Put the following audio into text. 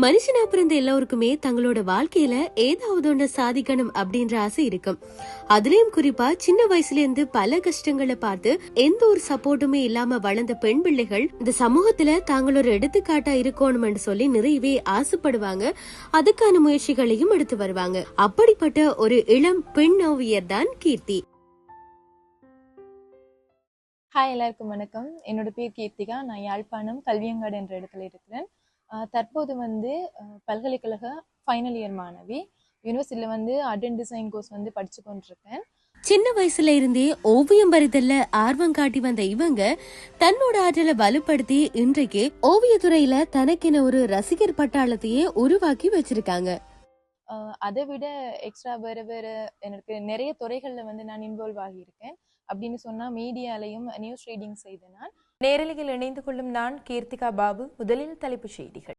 மனுஷனா பிறந்த எல்லோருக்குமே தங்களோட வாழ்க்கையில ஏதாவது ஒண்ணு சாதிக்கணும் அப்படின்ற ஆசை இருக்கும். அதுலயும் குறிப்பா சின்ன வயசுல இருந்து பல கஷ்டங்களை பார்த்து எந்த ஒரு சப்போர்ட்டுமே இல்லாம வளர்ந்த பெண் பிள்ளைகள் இந்த சமூகத்துல தாங்களோட எடுத்துக்காட்டா இருக்கணும்னு சொல்லி நிறையவே ஆசைப்படுவாங்க. அதுக்கான முயற்சிகளையும் எடுத்து வருவாங்க. அப்படிப்பட்ட ஒரு இளம் பெண் ஓவியர் தான் கீர்த்தி. ஹாய், எல்லாருக்கும் வணக்கம். என்னோட பேர் கீர்த்திகா. நான் யாழ்ப்பாணம் கல்வியங்காடு என்ற இடத்துல இருக்கிறேன். தற்போது பல்கலைக்கழக ஃபைனல் இயர் மாணவி. யூனிவர்சிட்டியில் ஆர்ட் அண்ட் டிசைன் கோர்ஸ் படித்து கொண்டிருக்கேன். சின்ன வயசுல இருந்தே ஓவியம் வரைதல்ல ஆர்வம் காட்டி வந்த இவங்க தன்னோட ஆற்றலை வலுப்படுத்தி இன்றைக்கு ஓவியத்துறையில தனக்கென ஒரு ரசிகர் பட்டாளத்தையே உருவாக்கி வச்சிருக்காங்க. அதை விட எக்ஸ்ட்ரா வேறு வேறு எனக்கு நிறைய துறைகளில் நான் இன்வால்வ் ஆகியிருக்கேன். அப்படின்னு சொன்னால் மீடியாலையும் நியூஸ் ரீடிங் செய்து நான் நேரலையில் இணைந்து கொள்ளும் நான் கீர்த்திகா பாபு. முதலில் தலைப்புச் செய்திகள்.